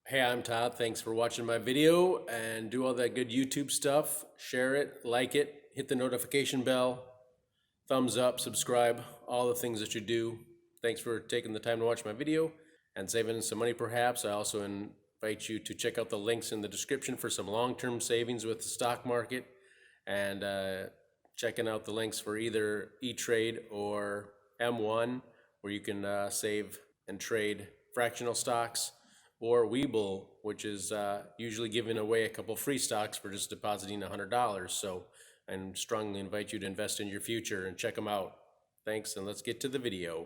Hey, I'm Todd. Thanks for watching my video and do all that good YouTube stuff. Share it, like it, hit the notification bell, thumbs up, subscribe, all the things that you do. Thanks for taking the time to watch my video and saving some money perhaps. I also invite you to check out the links in the description for some long-term savings with the stock market and checking out the links for either E-Trade or M1 where you can save and trade fractional stocks, or Webull, which is usually giving away a couple free stocks for just depositing $100. So I strongly invite you to invest in your future and check them out. Thanks, and let's get to the video.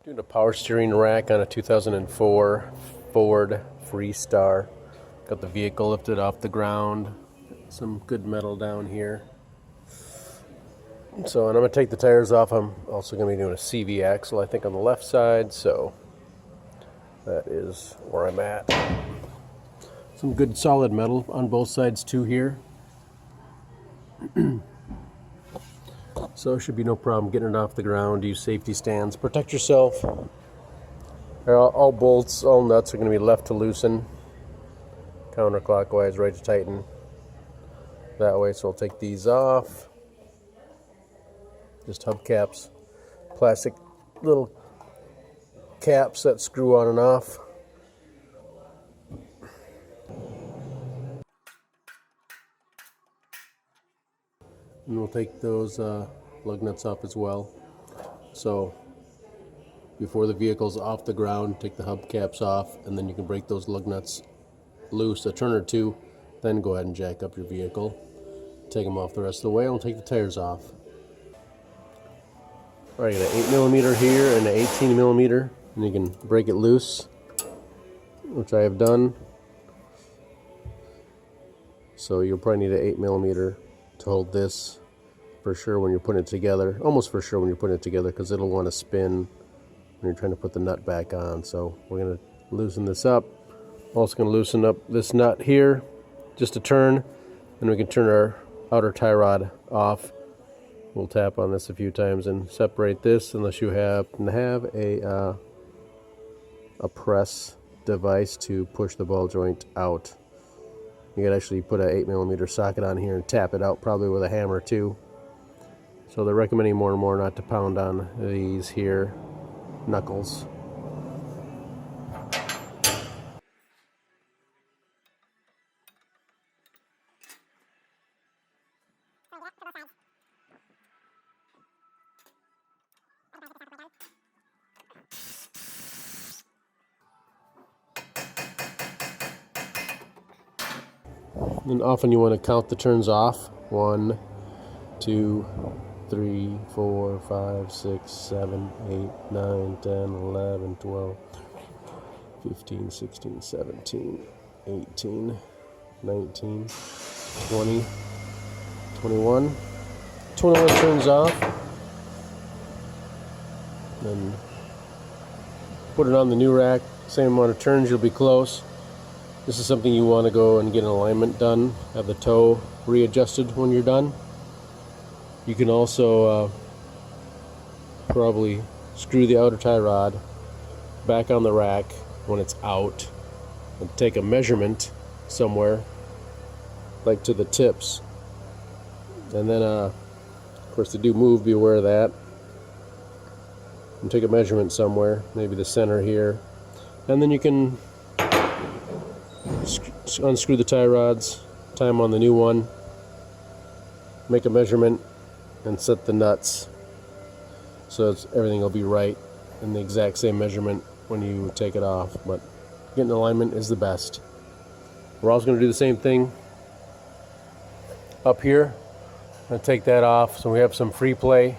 Doing a power steering rack on a 2004 Ford Freestar. Got the vehicle lifted off the ground. Some good metal down here. So, and I'm going to take the tires off. I'm also going to be doing a CV axle, I think, on the left side. So that is where I'm at. Some good solid metal on both sides too here. So it should be no problem getting it off the ground. Use safety stands. Protect yourself. All bolts, all nuts are going to be left to loosen. Counterclockwise, right to tighten. That way, so I'll take these off. Just hubcaps. Plastic little caps that screw on and off. And we'll take those lug nuts off as well. So before the vehicle's off the ground, take the hubcaps off, and then you can break those lug nuts loose a turn or two, then go ahead and jack up your vehicle. Take them off the rest of the way, and we'll take the tires off. Alright, got an 8mm here and an 18mm. And you can break it loose, which I have done. So you'll probably need an 8mm to hold this for sure when you're putting it together. Almost for sure when you're putting it together, because it'll want to spin when you're trying to put the nut back on. So we're going to loosen this up. Also going to loosen up this nut here, just a turn, and we can turn our outer tie rod off. We'll tap on this a few times and separate this, unless you happen to have a press device to push the ball joint out. You could actually put an 8mm socket on here and tap it out, probably with a hammer too. So they're recommending more and more not to pound on these here knuckles. And often you want to count the turns off. 1, 2, 3, 4, 5, 6, 7, 8, 9, 10, 11, 12, 15, 16, 17, 18, 19, 20, 21. 21 turns off. Then put it on the new rack. Same amount of turns, you'll be close. This is something you want to go and get an alignment done, have the toe readjusted when you're done. You can also probably screw the outer tie rod back on the rack when it's out and take a measurement somewhere, like to the tips. And then, of course, they do move, be aware of that. And take a measurement somewhere, maybe the center here. And then you can unscrew the tie rods, tie them on the new one, make a measurement, and set the nuts so everything will be right in the exact same measurement when you take it off. But getting alignment is the best. We're also going to do the same thing up here. I'm going to take that off so we have some free play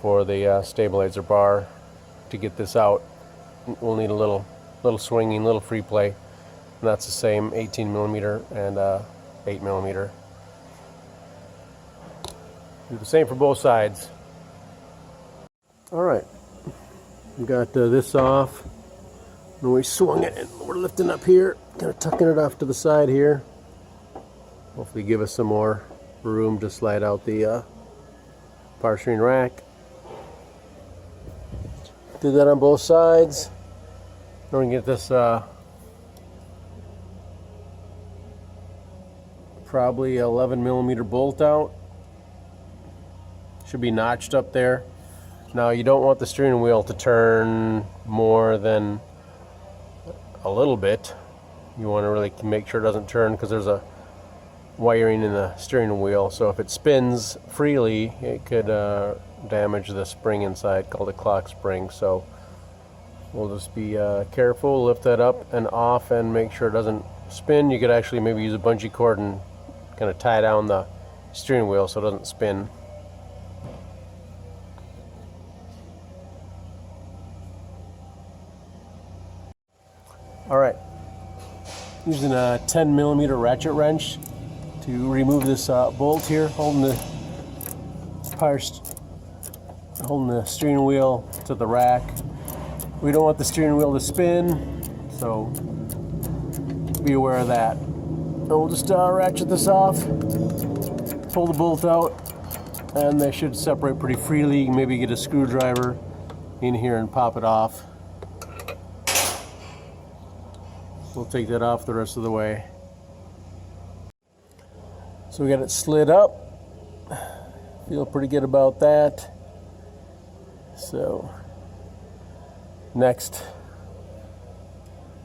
for the stabilizer bar. To get this out, we'll need a little swinging, little free play. And that's the same 18mm and 8mm. Do the same for both sides. Alright, we got this off. And we swung it and we're lifting up here, kind of tucking it off to the side here. Hopefully give us some more room to slide out the power steering rack. Do that on both sides. Then we can get this probably 11mm bolt out. Should be notched up there. Now you don't want the steering wheel to turn more than a little bit. You want to really make sure it doesn't turn, because there's a wiring in the steering wheel, so if it spins freely it could damage the spring inside, called a clock spring. So we'll just be careful, lift that up and off and make sure it doesn't spin. You could actually maybe use a bungee cord and kind of tie down the steering wheel so it doesn't spin. Alright, using a 10mm ratchet wrench to remove this bolt here, holding the steering wheel to the rack. We don't want the steering wheel to spin, so be aware of that. And we'll just ratchet this off, pull the bolt out, and they should separate pretty freely. You can maybe get a screwdriver in here and pop it off. We'll take that off the rest of the way. So we got it slid up. Feel pretty good about that. So next,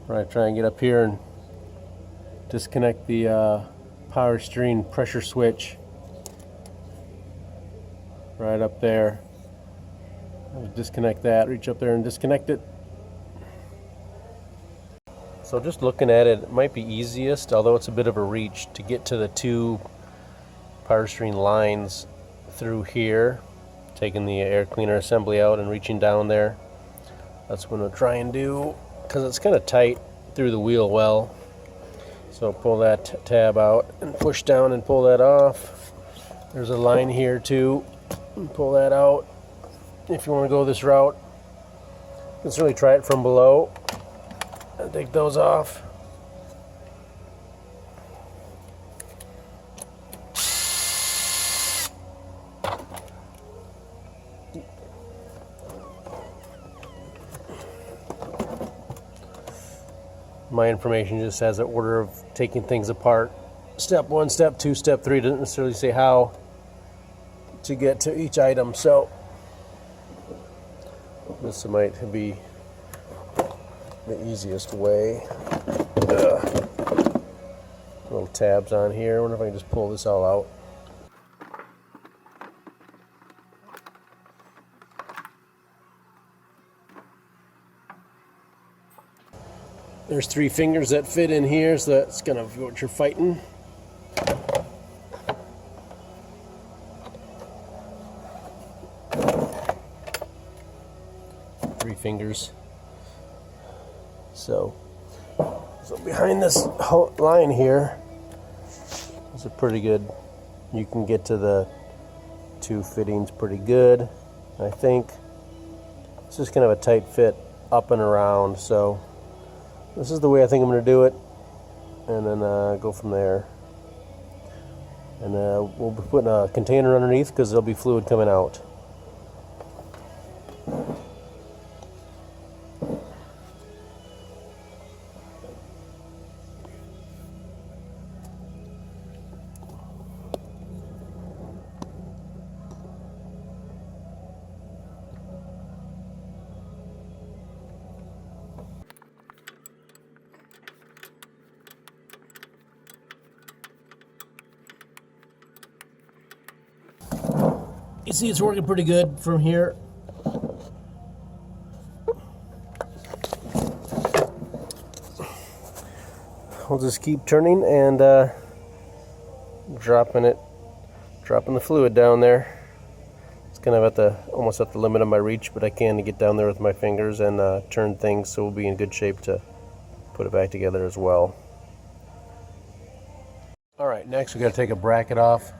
try and get up here and disconnect the power steering pressure switch right up there. I'll disconnect that, reach up there and disconnect it. So just looking at it, it might be easiest, although it's a bit of a reach, to get to the two power steering lines through here, taking the air cleaner assembly out and reaching down there. That's what I'm trying to do, because it's kind of tight through the wheel well. So pull that tab out and push down and pull that off. There's a line here too, pull that out if you want to go this route. You can certainly try it from below. Take those off. My information just has an order of taking things apart. Step 1, step 2, step 3 doesn't necessarily say how to get to each item, so this might be the easiest way. Little tabs on here. I wonder if I can just pull this all out. There's 3 fingers that fit in here, so that's kind of what you're fighting. Three fingers. So behind this line here is a pretty good, you can get to the 2 fittings pretty good, I think. It's just kind of a tight fit up and around, so this is the way I think I'm going to do it, and then go from there. And we'll be putting a container underneath because there'll be fluid coming out. You see it's working pretty good from here. We'll just keep turning and dropping the fluid down there. It's kind of almost at the limit of my reach, but I can get down there with my fingers and turn things, so we'll be in good shape to put it back together as well. All right, next we got to take a bracket off.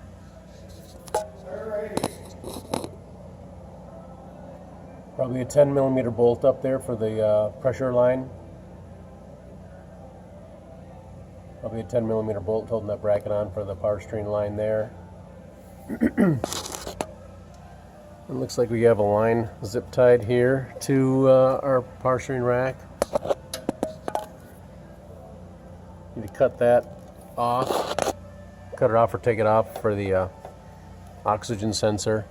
Probably a 10mm bolt up there for the pressure line. Probably a 10mm bolt holding that bracket on for the power steering line there. It looks like we have a line zip tied here to our power steering rack. Need to cut that off cut it off or take it off for the oxygen sensor.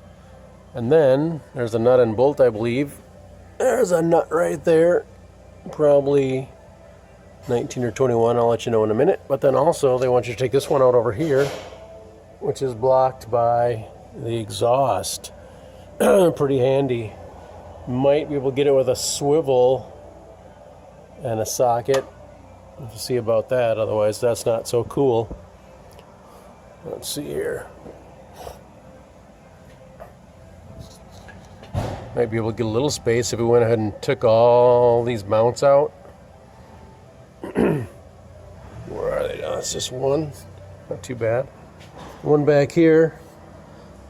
And then there's a nut and bolt, I believe. There's a nut right there, probably 19 or 21, I'll let you know in a minute. But then also they want you to take this one out over here, which is blocked by the exhaust. Pretty handy. Might be able to get it with a swivel and a socket. We'll see about that, otherwise that's not so cool. Let's see here. Might be able to get a little space if we went ahead and took all these mounts out. Where are they? Oh, it's just one. Not too bad. One back here.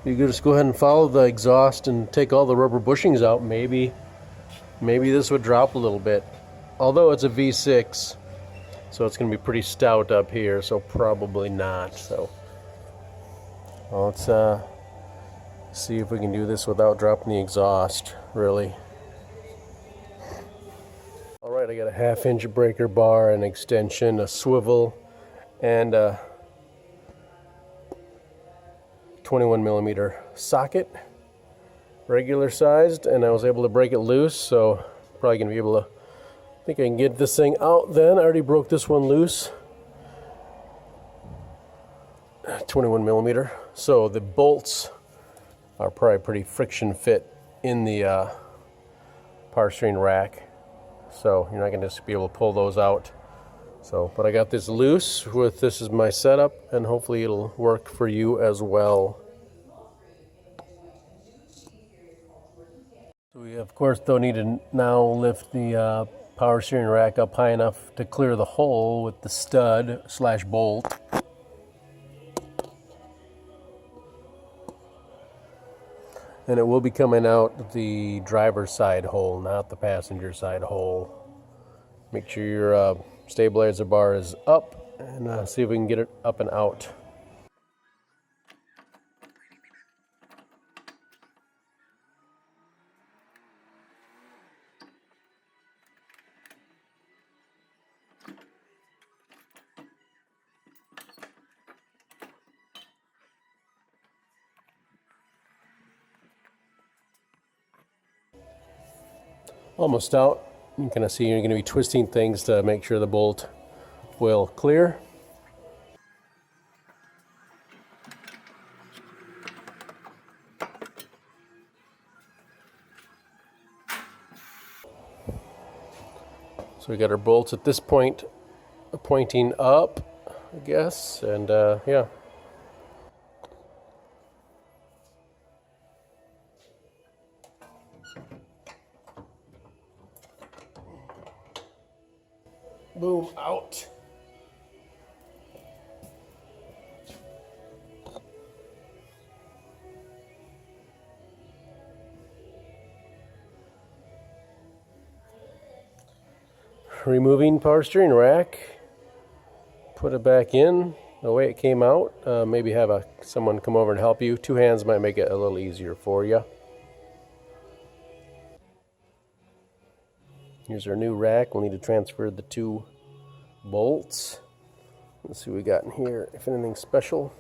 You could just go ahead and follow the exhaust and take all the rubber bushings out. Maybe this would drop a little bit. Although it's a V6, so it's going to be pretty stout up here, so probably not. So well, let's see if we can do this without dropping the exhaust, really. Alright, I got a 1/2 inch breaker bar, an extension, a swivel, and a 21 millimeter socket, regular sized, and I was able to break it loose, so probably going to be able to, I think I can get this thing out then. I already broke this one loose. 21 millimeter. So the bolts are probably pretty friction fit in the power steering rack, so you're not going to just be able to pull those out. So, but I got this loose with, this is my setup, and hopefully it'll work for you as well. So we of course don't need to now lift the power steering rack up high enough to clear the hole with the stud / bolt. And it will be coming out the driver's side hole, not the passenger side hole. Make sure your stabilizer bar is up, and see if we can get it up and out. Almost out. You can see you're going to be twisting things to make sure the bolt will clear. So we got our bolts at this point pointing up, I guess, and yeah. Boom, out. Removing power steering rack. Put it back in the way it came out. Maybe have someone come over and help you. 2 hands might make it a little easier for you. Here's our new rack. We'll need to transfer the 2 bolts. Let's see what we got in here, if anything special.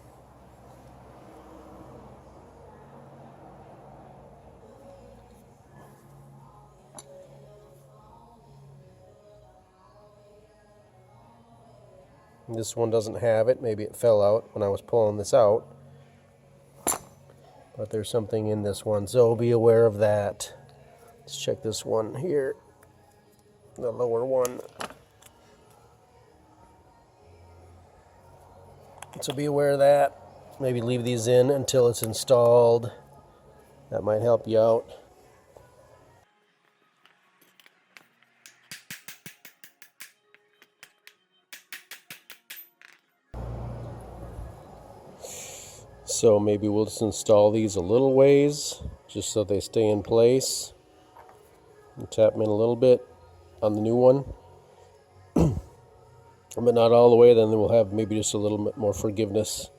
This one doesn't have it. Maybe it fell out when I was pulling this out. But there's something in this one, so be aware of that. Let's check this one here. The lower one. So be aware of that. Maybe leave these in until it's installed. That might help you out. So maybe we'll just install these a little ways, just so they stay in place. And tap them in a little bit on the new one. But not all the way, then we'll have maybe just a little bit more forgiveness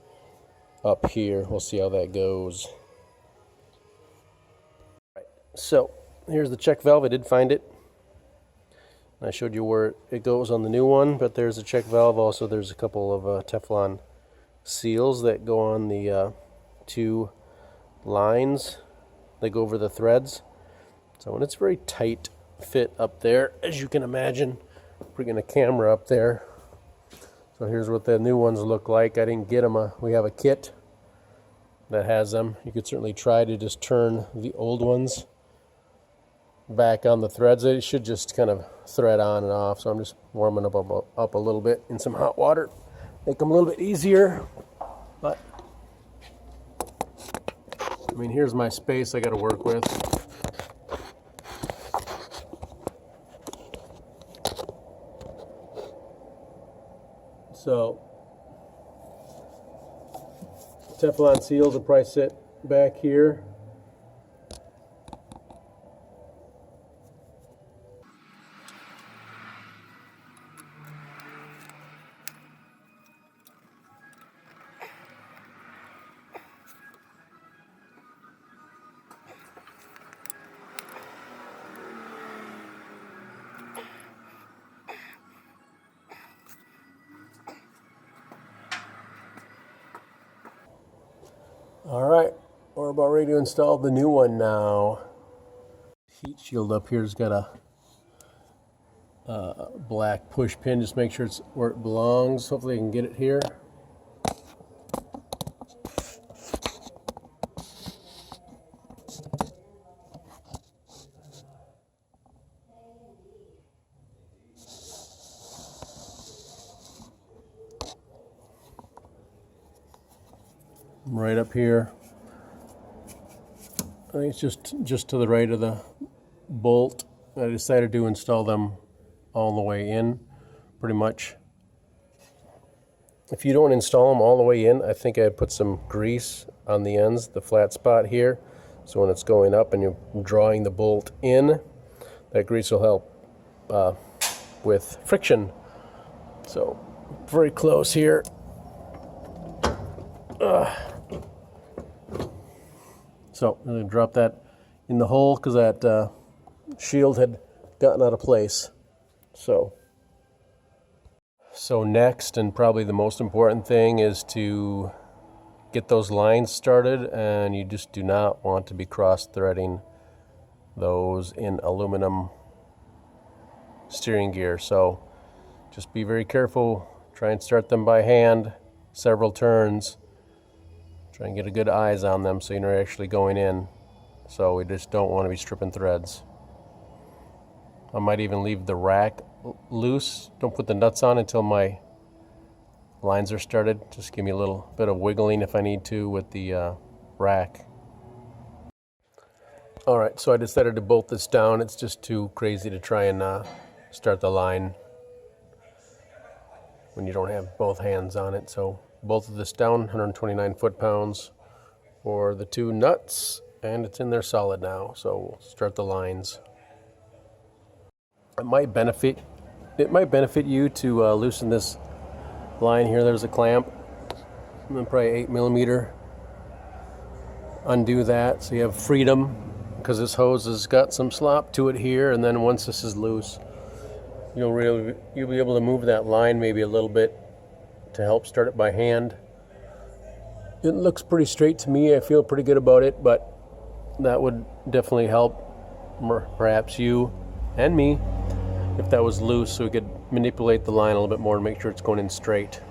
up here. We'll see how that goes. Right. So here's the check valve. I did find it. I showed you where it goes on the new one, but there's a check valve. Also, there's a couple of Teflon seals that go on the two lines that go over the threads. So when it's very tight fit up there, as you can imagine, bringing a camera up there. So here's what the new ones look like. I didn't get them. We have a kit that has them. You could certainly try to just turn the old ones back on the threads. It should just kind of thread on and off. So I'm just warming up a little bit in some hot water. Make them a little bit easier. But I mean, here's my space I got to work with. So Teflon seals will probably sit back here. All right, we're about ready to install the new one now. Heat shield up here's got a black push pin. Just make sure it's where it belongs. Hopefully I can get it here. Right up here. I think it's just to the right of the bolt. I decided to install them all the way in, pretty much. If you don't install them all the way in, I think I'd put some grease on the ends, the flat spot here, so when it's going up and you're drawing the bolt in, that grease will help with friction. So very close here. So I'm going to drop that in the hole because that shield had gotten out of place. So next, and probably the most important thing, is to get those lines started, and you just do not want to be cross-threading those in aluminum steering gear. So just be very careful. Try and start them by hand, several turns. Try and get a good eyes on them so you're actually going in. So we just don't want to be stripping threads. I might even leave the rack loose. Don't put the nuts on until my lines are started. Just give me a little bit of wiggling if I need to with the rack. Alright, so I decided to bolt this down. It's just too crazy to try and start the line when you don't have both hands on it. So bolted this down, 129 foot-pounds for the two nuts, and it's in there solid now. So we'll start the lines. It might benefit you to loosen this line here. There's a clamp, and then probably 8mm. Undo that so you have freedom, because this hose has got some slop to it here, and then once this is loose, you'll be able to move that line maybe a little bit to help start it by hand. It looks pretty straight to me. I feel pretty good about it, but that would definitely help perhaps you and me if that was loose, so we could manipulate the line a little bit more and make sure it's going in straight.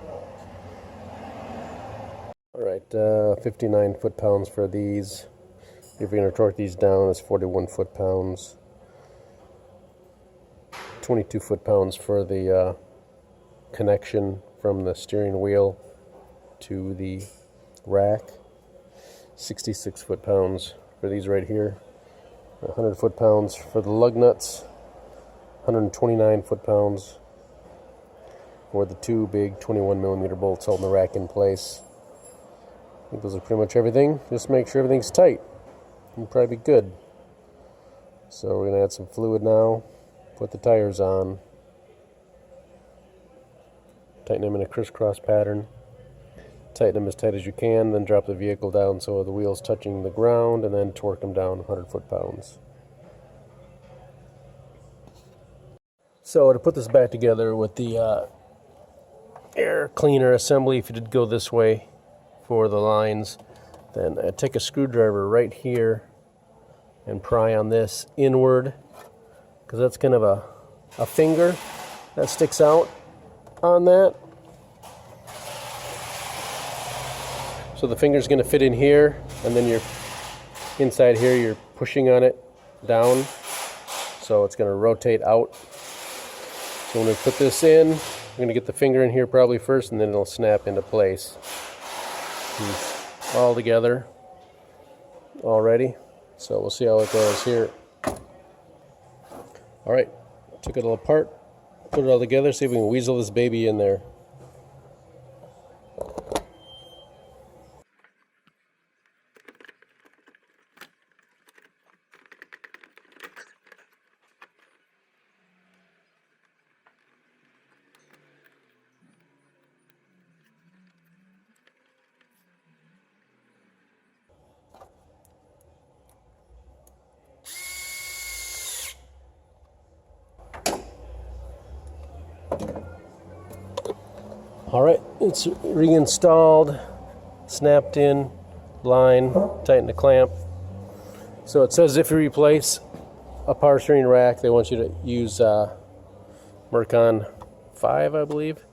Alright, 59 foot-pounds for these. If you're going to torque these down, it's 41 foot-pounds. 22 foot-pounds for the connection from the steering wheel to the rack. 66 foot-pounds for these right here. 100 foot-pounds for the lug nuts. 129 foot-pounds for the two big 21mm bolts holding the rack in place. I think those are pretty much everything. Just make sure everything's tight. It'll probably be good. So we're going to add some fluid now. Put the tires on. Tighten them in a crisscross pattern. Tighten them as tight as you can, then drop the vehicle down so the wheel's touching the ground, and then torque them down 100 foot-pounds. So to put this back together with the air cleaner assembly if you did go this way for the lines. Then I take a screwdriver right here and pry on this inward, because that's kind of a finger that sticks out on that. So the finger's going to fit in here, and then you're inside here, you're pushing on it down, so it's going to rotate out. So when we put this in, I'm going to get the finger in here probably first, and then it'll snap into place. All together already, so we'll see how it goes here. All right, took it all apart, put it all together, see if we can weasel this baby in there. All right, it's reinstalled, snapped in, line, tighten the clamp. So it says if you replace a power steering rack, they want you to use Mercon 5, I believe.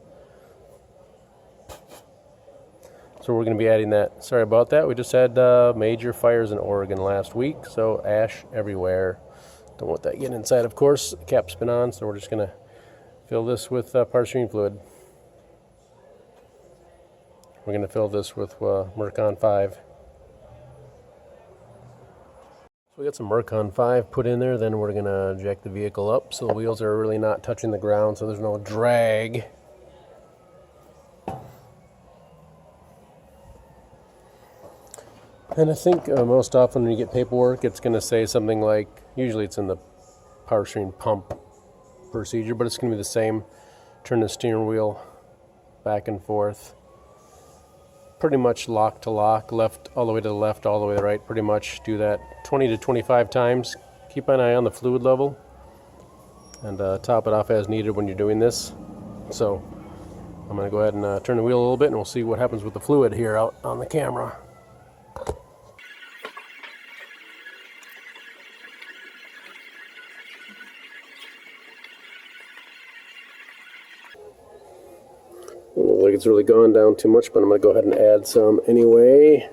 So we're going to be adding that. Sorry about that. We just had major fires in Oregon last week, so ash everywhere. Don't want that getting inside, of course. The cap's been on, so we're just going to fill this with power steering fluid. We're going to fill this with Mercon 5. So we got some Mercon 5 put in there, then we're going to jack the vehicle up so the wheels are really not touching the ground, so there's no drag. And I think most often when you get paperwork, it's going to say something like, usually it's in the power steering pump procedure, but it's going to be the same. Turn the steering wheel back and forth. Pretty much lock to lock, left all the way to the left, all the way to the right. Pretty much do that 20 to 25 times. Keep an eye on the fluid level and top it off as needed when you're doing this. So I'm going to go ahead and turn the wheel a little bit, and we'll see what happens with the fluid here out on the camera. Doesn't look like it's really gone down too much, but I'm going to go ahead and add some anyway.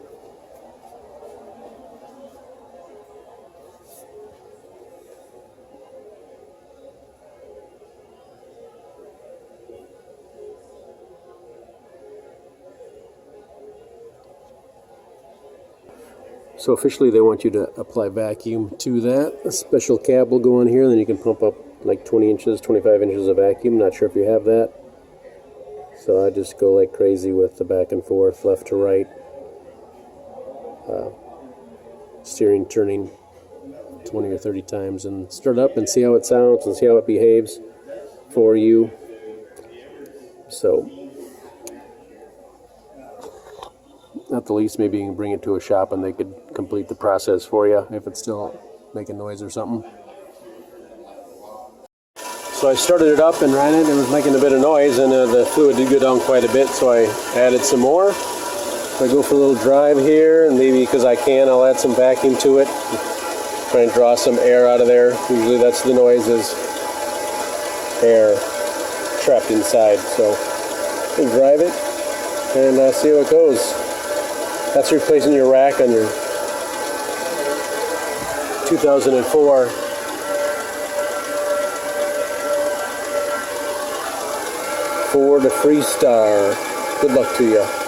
So officially they want you to apply vacuum to that. A special cap will go on here, and then you can pump up like 20 inches, 25 inches of vacuum. Not sure if you have that. So I just go like crazy with the back and forth, left to right, steering, turning 20 or 30 times, and start up and see how it sounds and see how it behaves for you. So at the least, maybe you can bring it to a shop and they could complete the process for you if it's still making noise or something. So I started it up and ran it. It was making a bit of noise, and the fluid did go down quite a bit, so I added some more. So I go for a little drive here, and maybe because I can, I'll add some vacuum to it. Try and draw some air out of there. Usually that's the noise, is air trapped inside. So you drive it and see how it goes. That's replacing your rack on your 2004 Ford Freestar. Good luck to you.